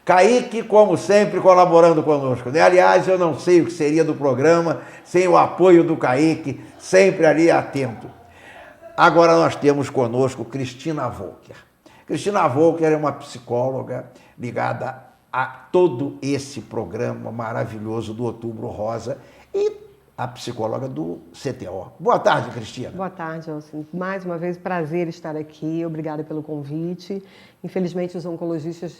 Kaique, como sempre, colaborando conosco, né? Aliás, eu não sei o que seria do programa sem o apoio do Kaique, sempre ali atento. Agora nós temos conosco Cristina Volker. Cristina Volker é uma psicóloga ligada a todo esse programa maravilhoso do Outubro Rosa e a psicóloga do CTO. Boa tarde, Cristina. Boa tarde, Elcio. Mais uma vez, prazer estar aqui. Obrigada pelo convite. Infelizmente, os oncologistas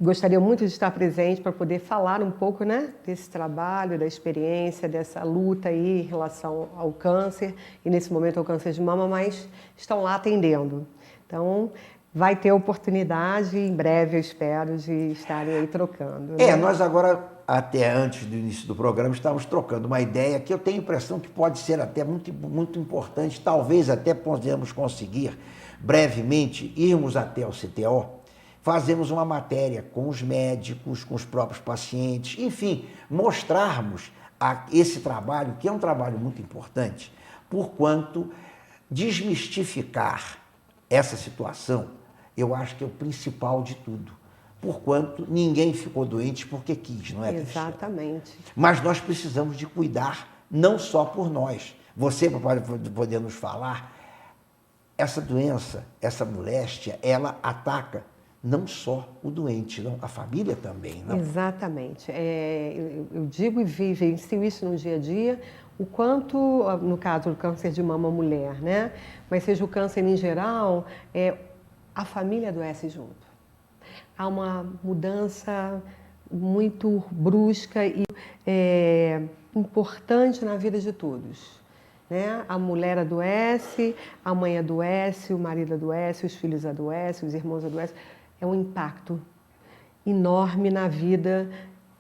gostariam muito de estar presente para poder falar um pouco, né, desse trabalho, da experiência, dessa luta aí em relação ao câncer, e nesse momento ao câncer de mama, mas estão lá atendendo. Então, vai ter oportunidade, em breve, eu espero, de estarem aí trocando. Né? Nós agora, até antes do início do programa, estávamos trocando uma ideia que eu tenho a impressão que pode ser até muito, muito importante, talvez até podemos conseguir brevemente irmos até o CTO, fazemos uma matéria com os médicos, com os próprios pacientes, enfim, mostrarmos esse trabalho, que é um trabalho muito importante, porquanto desmistificar essa situação, eu acho que é o principal de tudo. Porquanto ninguém ficou doente porque quis, não é, Cristina? Exatamente. Mas nós precisamos de cuidar, não só por nós. Você pode poder nos falar, essa doença, essa moléstia, ela ataca não só o doente, não, a família também, não? Exatamente. Eu digo e vivencio isso no dia a dia, o quanto, no caso do câncer de mama mulher, né? Mas seja o câncer em geral, a família adoece junto. Há uma mudança muito brusca e importante na vida de todos. Né? A mulher adoece, a mãe adoece, o marido adoece, os filhos adoecem, os irmãos adoecem. É um impacto enorme na vida,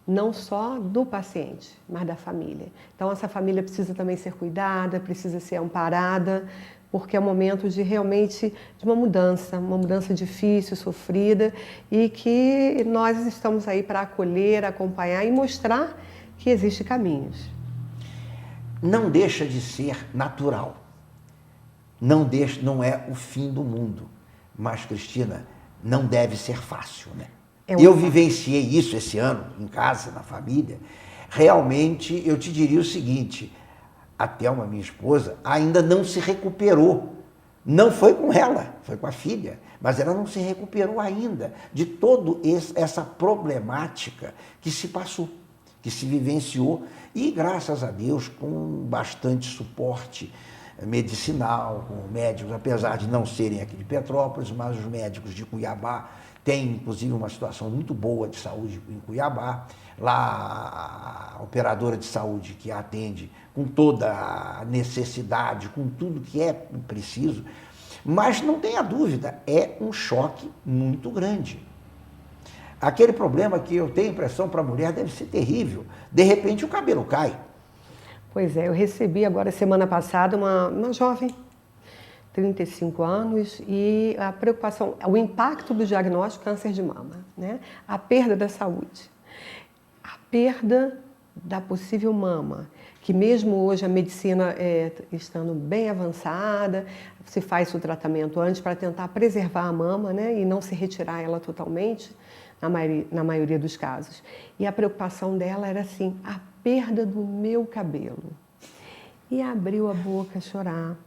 não só do paciente, mas da família. Então, essa família precisa também ser cuidada, precisa ser amparada, porque é um momento de realmente de uma mudança difícil, sofrida, e que nós estamos aí para acolher, acompanhar e mostrar que existem caminhos. Não deixa de ser natural. Não é o fim do mundo. Mas, Cristina, não deve ser fácil, né? Eu vivenciei isso esse ano, em casa, na família. Realmente, eu te diria o seguinte, a Thelma, minha esposa, ainda não se recuperou. Não foi com ela, foi com a filha. Mas ela não se recuperou ainda de toda essa problemática que se passou, que se vivenciou. E, graças a Deus, com bastante suporte medicinal, com médicos, apesar de não serem aqui de Petrópolis, mas os médicos de Cuiabá têm, inclusive, uma situação muito boa de saúde em Cuiabá. Lá, a operadora de saúde que a atende com toda a necessidade, com tudo que é preciso. Mas não tenha dúvida, é um choque muito grande. Aquele problema que eu tenho a impressão para a mulher deve ser terrível. De repente, o cabelo cai. Pois é, eu recebi agora, semana passada, uma jovem, 35 anos, e a preocupação, o impacto do diagnóstico câncer de mama, né? A perda da saúde, a perda da possível mama, que mesmo hoje a medicina estando bem avançada, se faz o tratamento antes para tentar preservar a mama, né? E não se retirar ela totalmente, na maioria dos casos. E a preocupação dela era assim, a perda do meu cabelo. E abriu a boca a chorar,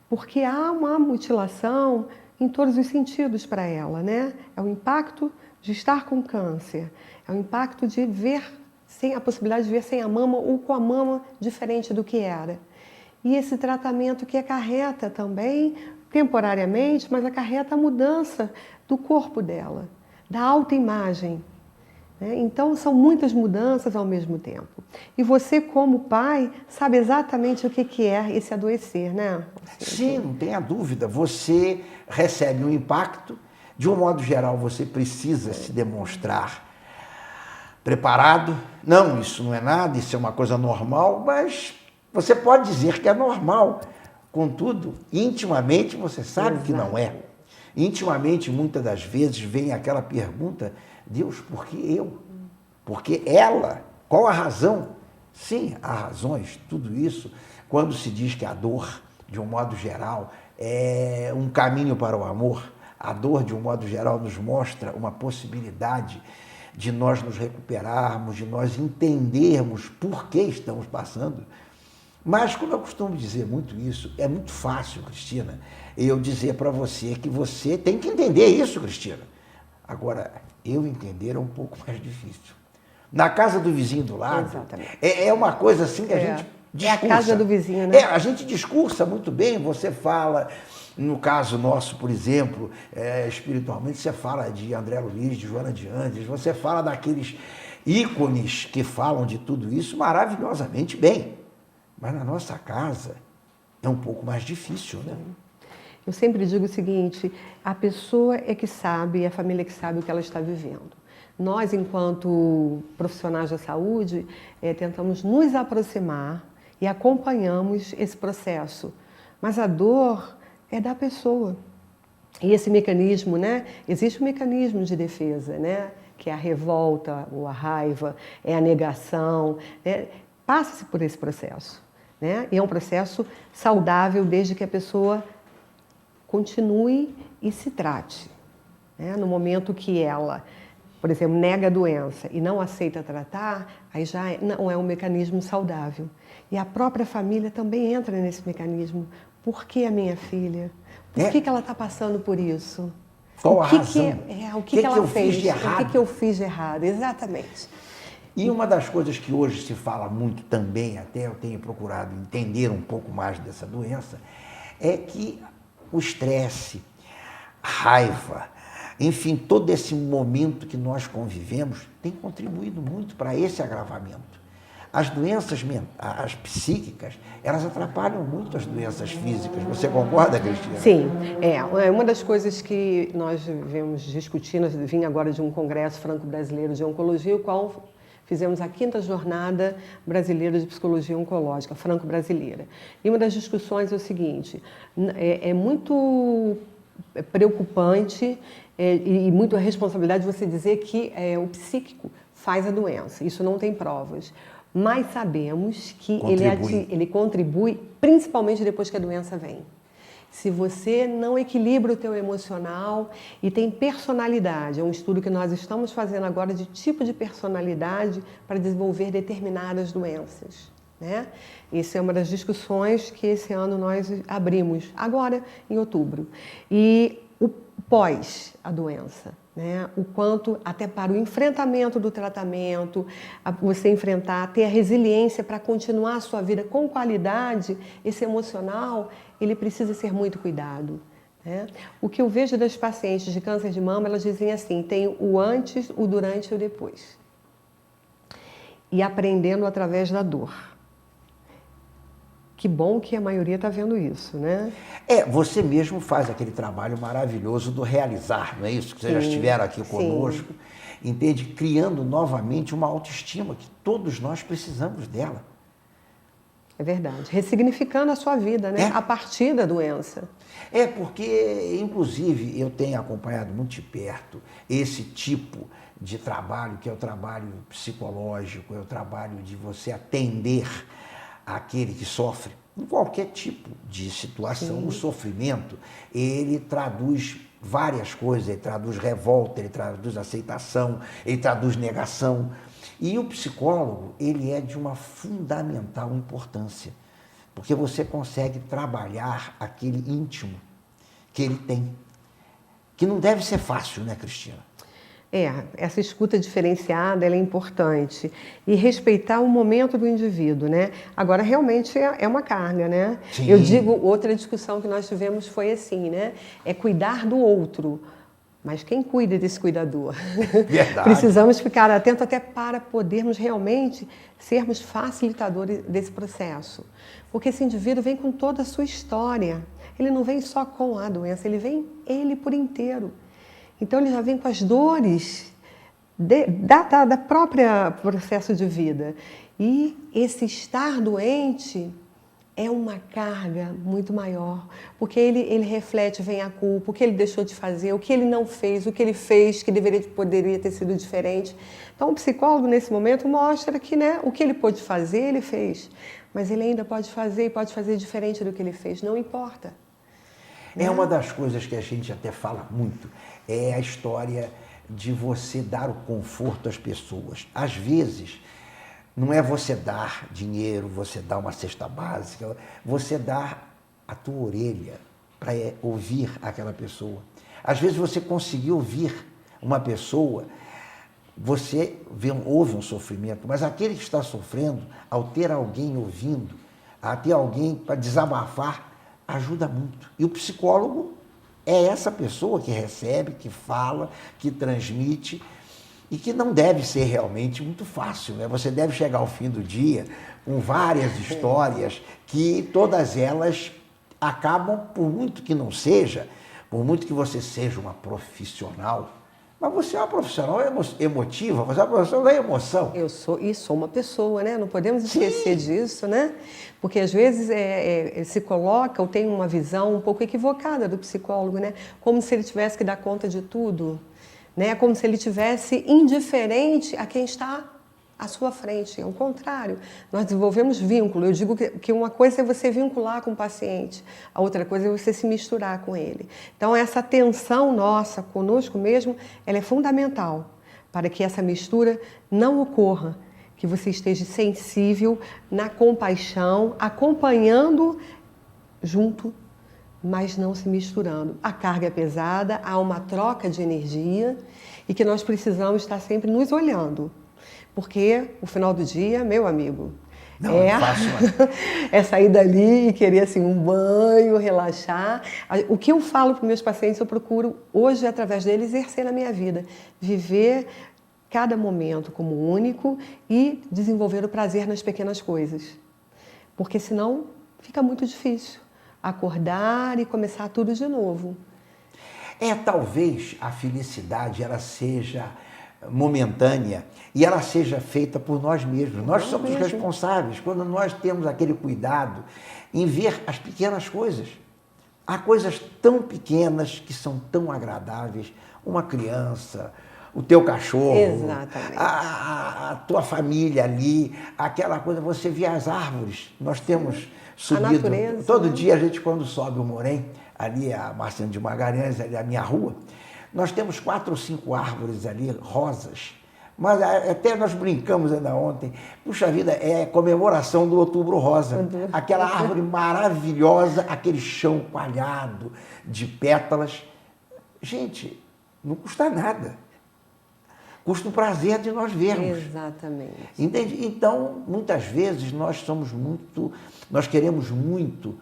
porque há uma mutilação em todos os sentidos para ela, né? É o impacto de estar com câncer, é o impacto de ver sem a possibilidade de ver sem a mama ou com a mama diferente do que era. E esse tratamento que acarreta também, temporariamente, mas acarreta a mudança do corpo dela, da autoimagem. Então, são muitas mudanças ao mesmo tempo. E você, como pai, sabe exatamente o que é esse adoecer, né? Sim, não tenha dúvida. Você recebe um impacto. De um modo geral, você precisa se demonstrar preparado. Não, isso não é nada, isso é uma coisa normal, mas você pode dizer que é normal. Contudo, intimamente, você sabe que não é. Intimamente, muitas das vezes, vem aquela pergunta, Deus, por que eu? Por que ela? Qual a razão? Sim, há razões, tudo isso. Quando se diz que a dor, de um modo geral, é um caminho para o amor. A dor, de um modo geral, nos mostra uma possibilidade de nós nos recuperarmos, de nós entendermos por que estamos passando. Mas, como eu costumo dizer muito isso, é muito fácil, Cristina, eu dizer para você que você tem que entender isso, Cristina. Agora, eu entender é um pouco mais difícil. Na casa do vizinho do lado, é uma coisa assim que a gente discursa. É a casa do vizinho, né? A gente discursa muito bem, você fala, no caso nosso, por exemplo, espiritualmente, você fala de André Luiz, de Joana de Andes, você fala daqueles ícones que falam de tudo isso maravilhosamente bem. Mas na nossa casa é um pouco mais difícil, né? Eu sempre digo o seguinte, a pessoa é que sabe, a família é que sabe o que ela está vivendo. Nós, enquanto profissionais da saúde, tentamos nos aproximar e acompanhamos esse processo. Mas a dor é da pessoa. E esse mecanismo, né? Existe um mecanismo de defesa, né? Que é a revolta ou a raiva, é a negação, né? Passa-se por esse processo, né? E é um processo saudável desde que a pessoa continue e se trate, né? No momento que ela, por exemplo, nega a doença e não aceita tratar, aí já não é um mecanismo saudável. E a própria família também entra nesse mecanismo. Por que a minha filha? Por que ela está passando por isso? Qual a razão? O que ela fez? Fiz de errado? O que eu fiz de errado? Exatamente. E uma das coisas que hoje se fala muito também, até eu tenho procurado entender um pouco mais dessa doença, é que o estresse, a raiva, enfim, todo esse momento que nós convivemos tem contribuído muito para esse agravamento. As doenças as psíquicas, elas atrapalham muito as doenças físicas. Você concorda, Cristina? Sim. Uma das coisas que nós vemos discutindo, vim agora de um congresso franco-brasileiro de oncologia, o qual fizemos a 5ª jornada brasileira de psicologia oncológica, franco-brasileira. E uma das discussões é o seguinte, é muito preocupante e muito a responsabilidade de você dizer que o faz a doença. Isso não tem provas. Mas sabemos que ele contribui principalmente depois que a doença vem. Se você não equilibra o teu emocional e tem personalidade, é um estudo que nós estamos fazendo agora de tipo de personalidade para desenvolver determinadas doenças, né? Essa é uma das discussões que esse ano nós abrimos, agora em outubro. E o pós a doença, né? O quanto, até para o enfrentamento do tratamento, você enfrentar, ter a resiliência para continuar a sua vida com qualidade, esse emocional, ele precisa ser muito cuidado, né? O que eu vejo das pacientes de câncer de mama, elas dizem assim, tem o antes, o durante e o depois. E aprendendo através da dor. Que bom que a maioria está vendo isso, né? Você mesmo faz aquele trabalho maravilhoso do realizar, não é isso? Que vocês já estiveram aqui conosco, entende? Criando novamente uma autoestima, que todos nós precisamos dela. É verdade. Ressignificando a sua vida, né? A partir da doença. Porque, inclusive, eu tenho acompanhado muito de perto esse tipo de trabalho, que é o trabalho psicológico, é o trabalho de você atender aquele que sofre, em qualquer tipo de situação. O sofrimento, ele traduz várias coisas, ele traduz revolta, ele traduz aceitação, ele traduz negação. E o psicólogo, ele é de uma fundamental importância, porque você consegue trabalhar aquele íntimo que ele tem, que não deve ser fácil, né, Cristina? Essa escuta diferenciada, ela é importante. E respeitar o momento do indivíduo, né? Agora, realmente é uma carga, né? Sim. Eu digo, outra discussão que nós tivemos foi assim, né? É cuidar do outro. Mas quem cuida desse cuidador? Verdade. Precisamos ficar atentos até para podermos realmente sermos facilitadores desse processo. Porque esse indivíduo vem com toda a sua história. Ele não vem só com a doença, ele vem ele por inteiro. Então, ele já vem com as dores da própria processo de vida. E esse estar doente é uma carga muito maior, porque ele reflete, vem a culpa, o que ele deixou de fazer, o que ele não fez, o que ele fez que poderia ter sido diferente. Então, o psicólogo, nesse momento, mostra que, né, o que ele pôde fazer, ele fez. Mas ele ainda pode fazer e pode fazer diferente do que ele fez, não importa. É uma das coisas que a gente até fala muito, é a história de você dar o conforto às pessoas. Às vezes, não é você dar dinheiro, você dar uma cesta básica, você dar a tua orelha para ouvir aquela pessoa. Às vezes você conseguiu ouvir uma pessoa, você ouve um sofrimento, mas aquele que está sofrendo, ao ter alguém ouvindo, a ter alguém para desabafar, ajuda muito. E o psicólogo é essa pessoa que recebe, que fala, que transmite, e que não deve ser realmente muito fácil, né? Você deve chegar ao fim do dia com várias histórias que todas elas acabam, por muito que não seja, por muito que você seja uma profissional, mas você é uma profissional emotiva, você é uma profissional da emoção. Eu sou uma pessoa, né? Não podemos esquecer disso, né? Porque às vezes se coloca ou tem uma visão um pouco equivocada do psicólogo, né? Como se ele tivesse que dar conta de tudo, né? Como se ele tivesse indiferente a quem está à sua frente. Ao contrário, nós desenvolvemos vínculo. Eu digo que uma coisa é você vincular com o paciente, a outra coisa é você se misturar com ele. Então, essa tensão nossa conosco mesmo, ela é fundamental para que essa mistura não ocorra, que você esteja sensível na compaixão, acompanhando junto, mas não se misturando. A carga é pesada, há uma troca de energia e que nós precisamos estar sempre nos olhando. Porque o final do dia, meu amigo, não é fácil, é sair dali e querer assim, um banho, relaxar. O que eu falo para os meus pacientes, eu procuro hoje, através dele, exercer na minha vida. Viver cada momento como único e desenvolver o prazer nas pequenas coisas. Porque senão fica muito difícil acordar e começar tudo de novo. Talvez a felicidade ela seja momentânea e ela seja feita por nós mesmos. Nós somos os responsáveis quando nós temos aquele cuidado em ver as pequenas coisas. Há coisas tão pequenas que são tão agradáveis. Uma criança, o teu cachorro, a tua família ali, aquela coisa, você vê as árvores. Nós temos subido, a natureza, todo dia a gente quando sobe o Morém, ali a Marciano de Magalhães, ali a minha rua, nós temos 4 ou 5 árvores ali, rosas, mas até nós brincamos ainda ontem, puxa vida, é comemoração do Outubro Rosa, aquela árvore maravilhosa, aquele chão coalhado de pétalas. Gente, não custa nada, custa o prazer de nós vermos. Exatamente. Entende? Então, muitas vezes nós queremos muito,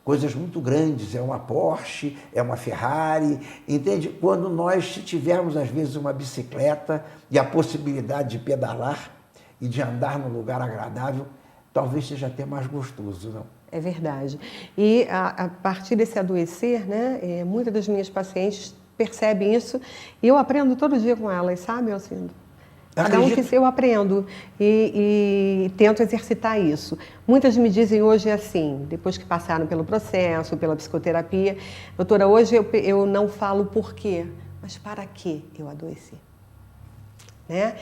coisas muito grandes, é uma Porsche, é uma Ferrari, entende? Quando nós tivermos, às vezes, uma bicicleta e a possibilidade de pedalar e de andar num lugar agradável, talvez seja até mais gostoso, não? É verdade. E a partir desse adoecer, né, muitas das minhas pacientes percebem isso e eu aprendo todo dia com elas, sabe, Alcindo? Cada um que eu aprendo e tento exercitar isso. Muitas me dizem hoje assim, depois que passaram pelo processo, pela psicoterapia, doutora, hoje eu não falo por quê, mas para que eu adoeci, né?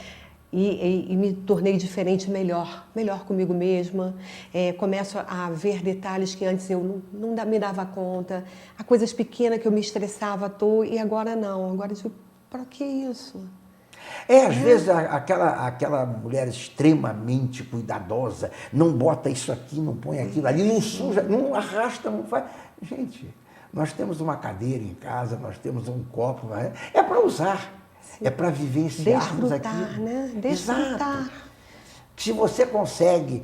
E me tornei diferente, melhor comigo mesma, começo a ver detalhes que antes eu não me dava conta, há coisas pequenas que eu me estressava à toa e agora não, agora eu digo, para que isso? Às vezes aquela mulher extremamente cuidadosa, não bota isso aqui, não põe aquilo ali, não suja, não arrasta, não faz. Gente, nós temos uma cadeira em casa, nós temos um copo, é para usar, é para vivenciarmos aquilo. Né? Desfrutar. Exato. Se você consegue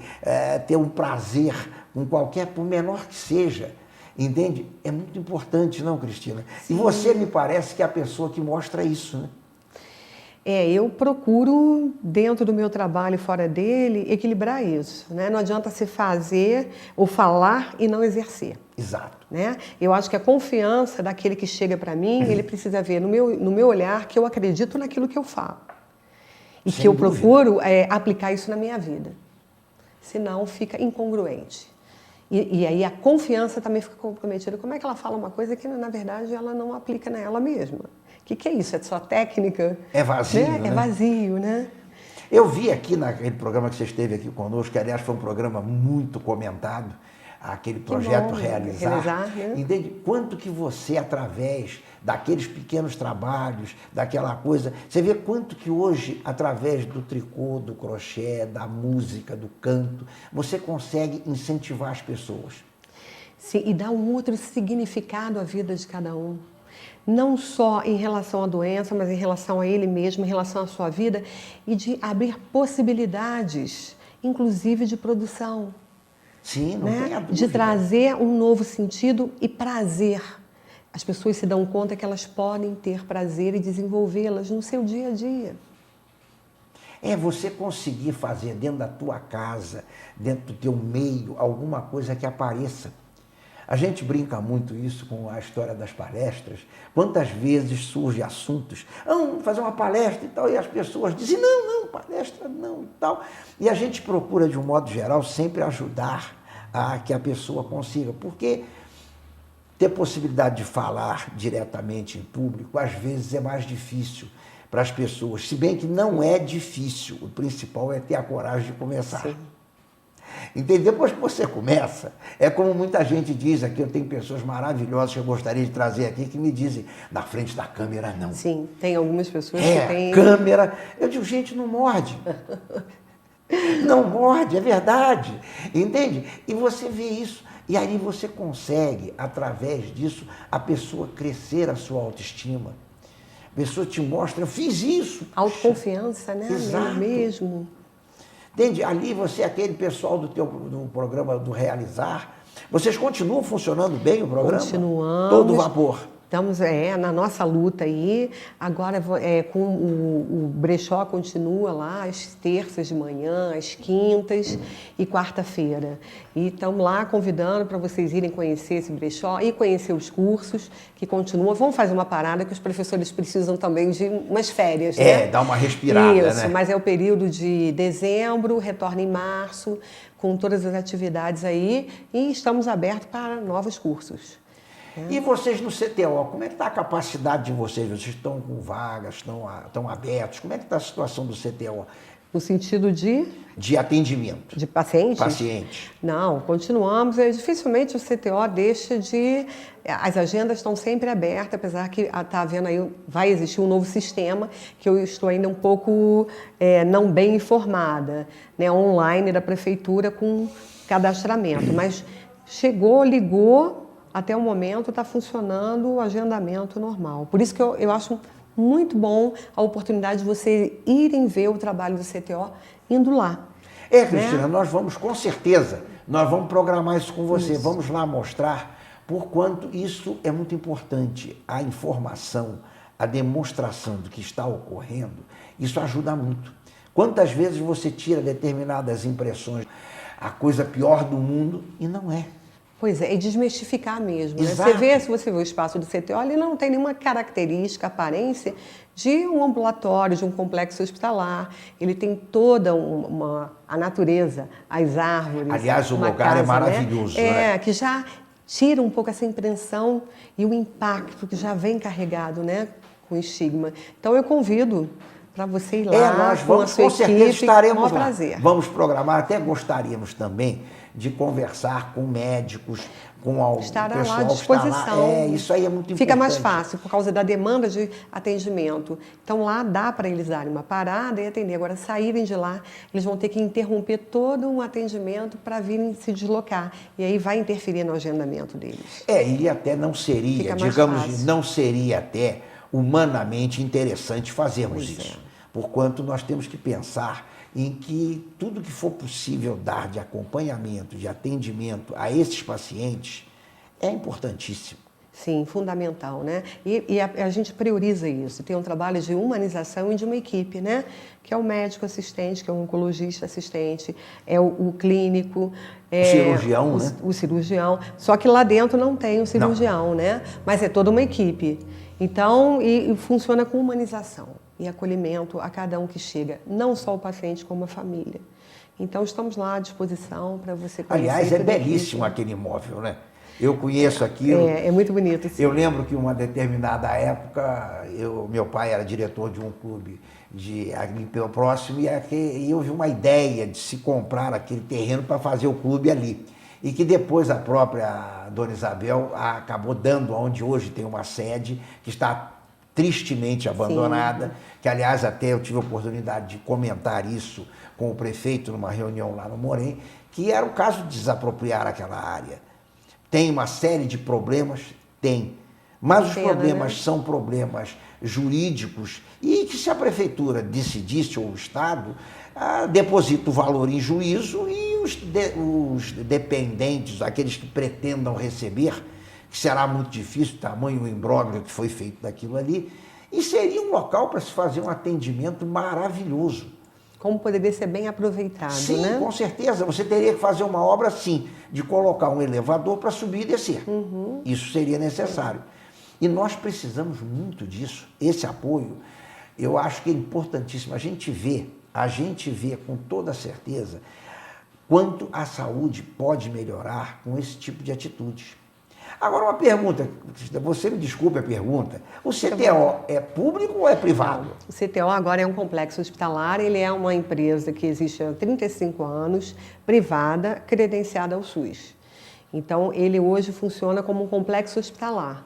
ter um prazer com qualquer, por menor que seja, entende? É muito importante, não, Cristina? Sim. E você me parece que é a pessoa que mostra isso, né? Eu procuro, dentro do meu trabalho e fora dele, equilibrar isso, né? Não adianta se fazer ou falar e não exercer. Exato. Né? Eu acho que a confiança daquele que chega para mim, ele precisa ver no meu olhar que eu acredito naquilo que eu falo. E Sem que eu dúvida. procuro aplicar isso na minha vida. Senão fica incongruente. E aí a confiança também fica comprometida. Como é que ela fala uma coisa que, na verdade, ela não aplica nela mesma? O que é isso? É só técnica? É vazio, né? né? É vazio, né? Eu vi aqui naquele programa que você esteve aqui conosco, que aliás foi um programa muito comentado, aquele projeto bom, Realizar, né? entende? Quanto que você, através daqueles pequenos trabalhos, daquela coisa, você vê quanto que hoje, através do tricô, do crochê, da música, do canto, você consegue incentivar as pessoas. Sim, e dar um outro significado à vida de cada um. Não só em relação à doença, mas em relação a ele mesmo, em relação à sua vida, e de abrir possibilidades, inclusive de produção. Sim, não Né? tenha dúvida. De trazer um novo sentido e prazer. As pessoas se dão conta que elas podem ter prazer e desenvolvê-las no seu dia a dia. É você conseguir fazer dentro da tua casa, dentro do teu meio, alguma coisa que apareça. A gente brinca muito isso com a história das palestras. Quantas vezes surgem assuntos, vamos fazer uma palestra e tal, e as pessoas dizem, não, palestra não e tal. E a gente procura, de um modo geral, sempre ajudar a que a pessoa consiga, porque ter possibilidade de falar diretamente em público, às vezes é mais difícil para as pessoas, se bem que não é difícil, o principal é ter a coragem de começar. Sim. Entendeu? Depois que você começa, é como muita gente diz aqui, eu tenho pessoas maravilhosas que eu gostaria de trazer aqui, que me dizem, na frente da câmera não. Sim, tem algumas pessoas que têm... câmera, eu digo, gente, não morde. Não morde, é verdade, entende? E você vê isso, e aí você consegue, através disso, a pessoa crescer a sua autoestima. A pessoa te mostra, eu fiz isso. Autoconfiança, né? Exato. Mesmo. Entende? Ali você, aquele pessoal do programa do Realizar, vocês continuam funcionando bem o programa? Continuamos. Todo vapor. Estamos na nossa luta aí. Agora com o brechó continua lá às terças de manhã, às quintas e quarta-feira. E estamos lá convidando para vocês irem conhecer esse brechó e conhecer os cursos que continuam. Vamos fazer uma parada que os professores precisam também de umas férias, né? Dar uma respirada, Isso, né? mas é o período de dezembro, retorna em março, com todas as atividades aí, e estamos abertos para novos cursos. E vocês no CTO, como é que está a capacidade de vocês? Vocês estão com vagas, estão abertos? Como é que está a situação do CTO? No sentido de? De atendimento. De pacientes? Pacientes. Não, continuamos. Dificilmente o CTO deixa de... As agendas estão sempre abertas, apesar que está havendo aí, vai existir um novo sistema que eu estou ainda um pouco não bem informada, né, online da prefeitura com cadastramento. Mas chegou, ligou... Até o momento está funcionando o agendamento normal. Por isso que eu acho muito bom a oportunidade de vocês irem ver o trabalho do CTO indo lá. Cristina, nós vamos, com certeza, nós vamos programar isso com você. Isso. Vamos lá mostrar por quanto isso é muito importante. A informação, a demonstração do que está ocorrendo, isso ajuda muito. Quantas vezes você tira determinadas impressões, a coisa pior do mundo, e não é. Pois é, e desmistificar mesmo. Né? Se você vê o espaço do CTO, ele não tem nenhuma característica, aparência de um ambulatório, de um complexo hospitalar. Ele tem toda a natureza, as árvores. Aliás, o lugar é maravilhoso. Né? Que já tira um pouco essa impressão e o impacto que já vem carregado, né, com o estigma. Então eu convido para você ir lá, nós vamos, com certeza estaremos lá. Prazer. Vamos programar, até gostaríamos também de conversar com médicos, com algum pessoal lá à disposição. Lá. Isso aí é muito importante. Fica mais fácil por causa da demanda de atendimento. Então lá dá para eles darem uma parada e atender. Agora, saírem de lá, eles vão ter que interromper todo um atendimento para virem se deslocar. E aí vai interferir no agendamento deles. E até não seria, digamos, não seria até humanamente interessante fazermos isso. Porquanto nós temos que pensar em que tudo que for possível dar de acompanhamento, de atendimento a esses pacientes é importantíssimo. Sim, fundamental, né? E a gente prioriza isso. Tem um trabalho de humanização e de uma equipe, né? Que é o médico assistente, que é o oncologista assistente, é o clínico... o cirurgião, né? O cirurgião. Só que lá dentro não tem o cirurgião, né? Mas é toda uma equipe. Então, e funciona com humanização e acolhimento a cada um que chega, não só o paciente, como a família. Então, estamos lá à disposição para você conhecer. Aliás, é belíssimo aquele imóvel, né? Eu conheço aquilo. É muito bonito. Sim. Eu lembro que uma determinada época, meu pai era diretor de um clube ali pelo próximo, e houve uma ideia de se comprar aquele terreno para fazer o clube ali. e que depois a própria Dona Isabel acabou dando onde hoje tem uma sede que está tristemente abandonada, sim, que aliás até eu tive a oportunidade de comentar isso com o prefeito numa reunião lá no Morém, que era o caso de desapropriar aquela área. Tem uma série de problemas? Tem. Mas os problemas, né, são problemas jurídicos e que se a prefeitura decidisse ou o Estado, deposita o valor em juízo e os dependentes, aqueles que pretendam receber, que será muito difícil, tamanho o imbróglio que foi feito daquilo ali, e seria um local para se fazer um atendimento maravilhoso. Como poderia ser bem aproveitado, sim, né? Sim, com certeza. Você teria que fazer uma obra, sim, de colocar um elevador para subir e descer. Uhum. Isso seria necessário. E nós precisamos muito disso. Esse apoio, eu acho que é importantíssimo. A gente vê com toda certeza quanto a saúde pode melhorar com esse tipo de atitudes. Agora, uma pergunta, você me desculpe a pergunta, o CTO é público ou é privado? O CTO agora é um complexo hospitalar, ele é uma empresa que existe há 35 anos, privada, credenciada ao SUS. Então, ele hoje funciona como um complexo hospitalar,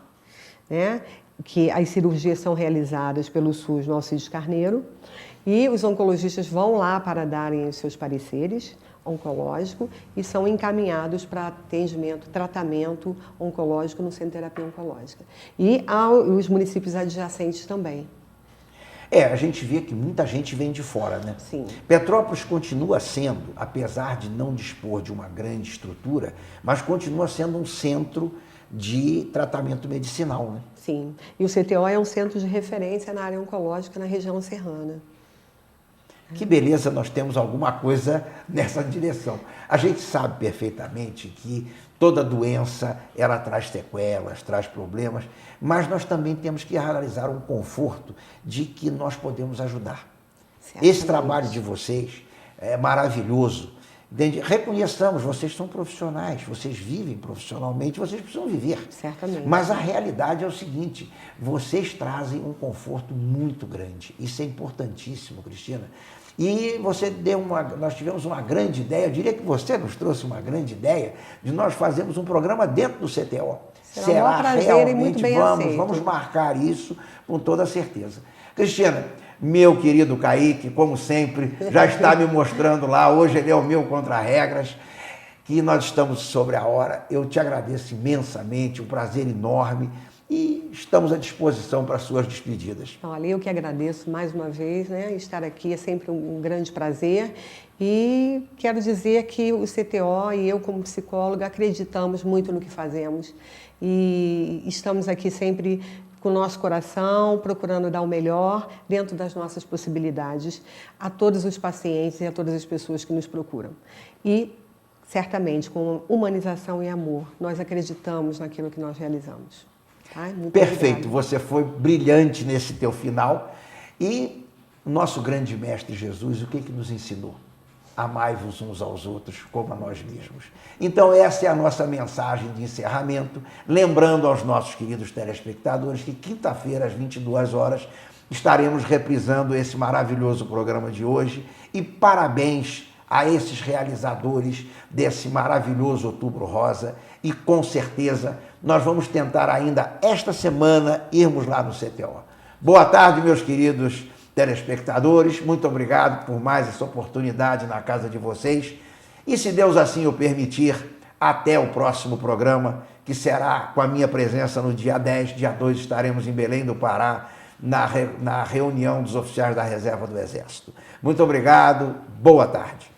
né? Que as cirurgias são realizadas pelo SUS no Alcides Carneiro e os oncologistas vão lá para darem os seus pareceres oncológico e são encaminhados para atendimento, tratamento oncológico no Centro de Terapia Oncológica. E os municípios adjacentes também. A gente vê que muita gente vem de fora, né? Sim. Petrópolis continua sendo, apesar de não dispor de uma grande estrutura, mas continua sendo um centro de tratamento medicinal, né? Sim. E o CTO é um centro de referência na área oncológica na região serrana. Que beleza, nós temos alguma coisa nessa direção. A gente sabe perfeitamente que toda doença, ela traz sequelas, traz problemas, mas nós também temos que realizar um conforto de que nós podemos ajudar. Certamente. Esse trabalho de vocês é maravilhoso. Reconheçamos, vocês são profissionais, vocês vivem profissionalmente, vocês precisam viver. Certamente. Mas a realidade é o seguinte, vocês trazem um conforto muito grande. Isso é importantíssimo, Cristina. E nós tivemos uma grande ideia, eu diria que você nos trouxe uma grande ideia, de nós fazermos um programa dentro do CTO. Será um prazer e muito bem aceito. Vamos marcar isso com toda certeza. Cristina, meu querido Kaique, como sempre, já está me mostrando lá, hoje ele é o meu contra-regras, que nós estamos sobre a hora. Eu te agradeço imensamente, um prazer enorme e estamos à disposição para suas despedidas. Olha, eu que agradeço mais uma vez, né? Estar aqui é sempre um grande prazer e quero dizer que o CTO e eu como psicóloga acreditamos muito no que fazemos e estamos aqui sempre com o nosso coração, procurando dar o melhor dentro das nossas possibilidades a todos os pacientes e a todas as pessoas que nos procuram. E, certamente, com humanização e amor, nós acreditamos naquilo que nós realizamos. Tá? Perfeito, você foi brilhante nesse teu final. E nosso grande mestre Jesus, o que nos ensinou? Amai-vos uns aos outros como a nós mesmos. Então essa é a nossa mensagem de encerramento, lembrando aos nossos queridos telespectadores que quinta-feira às 22 horas estaremos reprisando esse maravilhoso programa de hoje e parabéns a esses realizadores desse maravilhoso Outubro Rosa e com certeza nós vamos tentar ainda esta semana irmos lá no CTO. Boa tarde, meus queridos telespectadores, muito obrigado por mais essa oportunidade na casa de vocês e se Deus assim o permitir, até o próximo programa, que será com a minha presença no dia 10, dia 2 estaremos em Belém do Pará, na reunião dos oficiais da Reserva do Exército. Muito obrigado, boa tarde.